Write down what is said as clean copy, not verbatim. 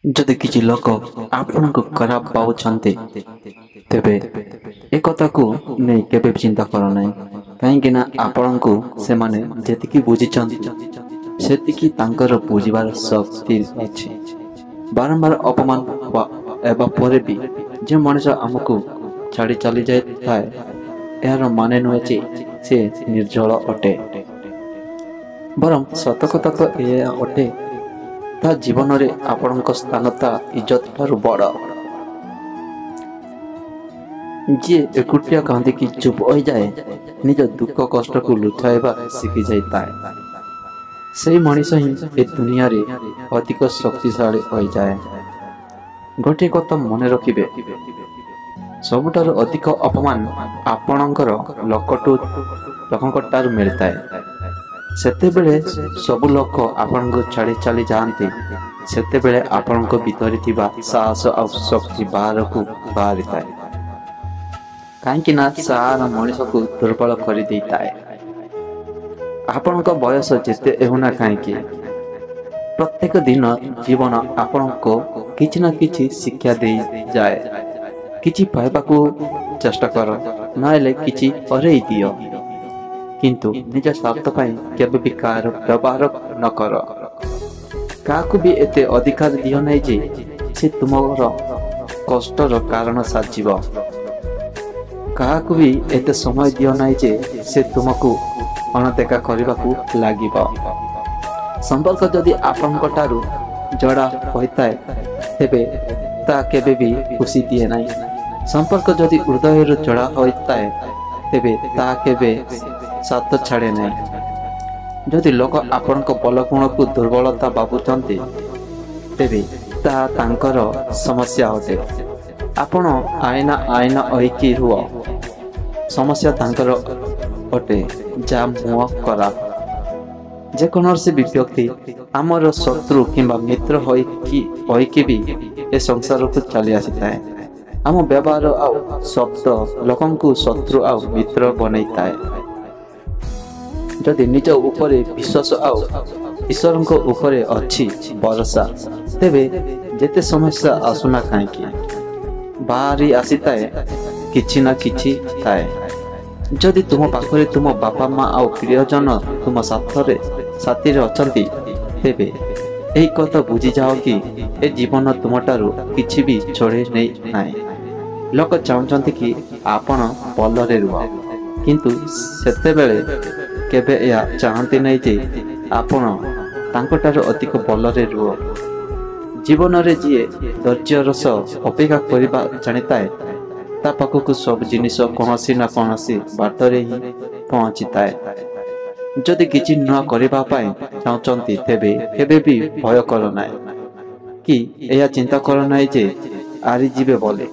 ଯଦି କିଛି ଲୋକ ଆପଣଙ୍କୁ ଖରାପ ପାଉଛନ୍ତି ତେବେ ଏ କଥାକୁ ନେଇ କେବେ ବି ଚିନ୍ତା କର ନାହିଁ। କାହିଁକି ନା ଆପଣଙ୍କୁ ସେମାନେ ଯେତିକି ବୁଝିଛନ୍ତି ସେତିକି ତାଙ୍କର ବୁଝିବାର ଶକ୍ତି ଅଛି। ବାରମ୍ବାର ଅପମାନ ହେବା ପରେ ବି ଯେ ମଣିଷ ଆମକୁ ଛାଡ଼ି ଚାଲି ଯାଇଥାଏ ଏହାର ମାନେ ନୁହେଁ ଯେ ସେ ନିର୍ଜଳ ଅଟେ। ବରଂ ସତ କଥା ତ ଏହା ଅଟେ ତା ଜୀବନରେ ଆପଣଙ୍କ ସ୍ଥାନ ତା ଇଜ୍ଜତ ଠାରୁ ବଡ଼। ଯିଏ ଏକୁଟିଆ କାନ୍ଦିକି ଚୁପ ହୋଇଯାଏ ନିଜ ଦୁଃଖ କଷ୍ଟକୁ ଲୁଚାଇବା ଶିଖି ଯାଇଥାଏ ସେହି ମଣିଷ ହିଁ ଏ ଦୁନିଆରେ ଅଧିକ ଶକ୍ତିଶାଳୀ ହୋଇଯାଏ। ଗୋଟିଏ କଥା ମନେ ରଖିବେ, ସବୁଠାରୁ ଅଧିକ ଅପମାନ ଆପଣଙ୍କର ଲୋକଙ୍କଠାରୁ ମିଳିଥାଏ। ସେତେବେଳେ ସବୁ ଲୋକ ଆପଣଙ୍କୁ ଛାଡ଼ି ଚାଲି ଯାଆନ୍ତି ସେତେବେଳେ ଆପଣଙ୍କ ଭିତରେ ଥିବା ସାହସ ଆଉ ଶକ୍ତି ବାହାରକୁ ବାହାରିଥାଏ। କାହିଁକି ନା ସାହସ ମଣିଷକୁ ଦୁର୍ବଳ କରିଦେଇଥାଏ। ଆପଣଙ୍କ ବୟସ ଯେତେ ହେଉନା କାହିଁକି ପ୍ରତ୍ୟେକ ଦିନ ଜୀବନ ଆପଣଙ୍କୁ କିଛି ନା କିଛି ଶିକ୍ଷା ଦେଇଯାଏ। କିଛି ପାଇବାକୁ ଚେଷ୍ଟା କର, ନହେଲେ କିଛି ହରେଇ ଦିଅ, କିନ୍ତୁ ନିଜ ସ୍ୱାର୍ଥ ପାଇଁ କେବେ ବି କାହାର ବ୍ୟବହାର ନ କର। କାହାକୁ ବି ଏତେ ଅଧିକାର ଦିଅ ନାହିଁ ଯେ ସେ ତୁମର କଷ୍ଟର କାରଣ ସାଜିବ। କାହାକୁ ବି ଏତେ ସମୟ ଦିଅ ନାହିଁ ଯେ ସେ ତୁମକୁ ଅଣଦେଖା କରିବାକୁ ଲାଗିବ। ସମ୍ପର୍କ ଯଦି ଆପଣଙ୍କ ଠାରୁ ଜଡ଼ା ହୋଇଥାଏ ତେବେ ତାହା କେବେ ବି ଖୁସି ଦିଏ ନାହିଁ। ସମ୍ପର୍କ ଯଦି ହୃଦୟରୁ ଜଡ଼ା ହୋଇଥାଏ ତେବେ ତାହା କେବେ ସାଥ ଛାଡ଼େ ନାହିଁ। ଯଦି ଲୋକ ଆପଣଙ୍କ ଭଲ ଗୁଣକୁ ଦୁର୍ବଳତା ଭାବୁଛନ୍ତି ତେବେ ତାହା ତାଙ୍କର ସମସ୍ୟା ଅଟେ। ଆପଣ ଆଇନା ହୋଇକି ରୁହ, ସମସ୍ୟା ତାଙ୍କର ଅଟେ ଯାହା ମୁହଁ ଖରାପ। ଯେକୌଣସି ବି ବ୍ୟକ୍ତି ଆମର ଶତ୍ରୁ କିମ୍ବା ମିତ୍ର ହୋଇକି ବି ଏ ସଂସାରକୁ ଚାଲି ଆସିଥାଏ। ଆମ ବ୍ୟବହାର ଆଉ ଶବ୍ଦ ଲୋକଙ୍କୁ ଶତ୍ରୁ ଆଉ ମିତ୍ର ବନେଇଥାଏ। ଯଦି ନିଜ ଉପରେ ବିଶ୍ୱାସ ଆଉ ଈଶ୍ୱରଙ୍କ ଉପରେ ଅଛି ଭରସା ତେବେ ଯେତେ ସମସ୍ୟା ଆସୁନା କାହିଁକି ବାହାରି ଆସିଥାଏ କିଛି ନା କିଛି ଥାଏ। ଯଦି ତୁମ ପାଖରେ ତୁମ ବାପା ମା ଆଉ ପ୍ରିୟଜନ ତୁମ ସାଥିରେ ଅଛନ୍ତି ତେବେ ଏହି କଥା ବୁଝିଯାଅ କି ଏ ଜୀବନ ତୁମଠାରୁ କିଛି ବି ଛଡ଼େଇ ନେଇ ନାହିଁ। ଲୋକ ଚାହୁଁଛନ୍ତି କି ଆପଣ ଭଲରେ ରୁହ, କିନ୍ତୁ ସେତେବେଳେ କେବେ ଏହା ଚାହାନ୍ତି ନାହିଁ ଯେ ଆପଣ ତାଙ୍କଠାରୁ ଅଧିକ ଭଲରେ ରୁହ। ଜୀବନରେ ଯିଏ ଧୈର୍ଯ୍ୟର ସହ ଅପେକ୍ଷା କରିବା ଜାଣିଥାଏ ତା ପାଖକୁ ସବୁ ଜିନିଷ କୌଣସି ନା କୌଣସି ବାଟରେ ହିଁ ପହଞ୍ଚିଥାଏ। ଯଦି କିଛି ନୂଆ କରିବା ପାଇଁ ଚାହୁଁଛନ୍ତି ତେବେ କେବେ ବି ଭୟ କର ନାହିଁ କି ଏହା ଚିନ୍ତା କର ନାହିଁ ଯେ ହାରିଯିବେ ବୋଲି।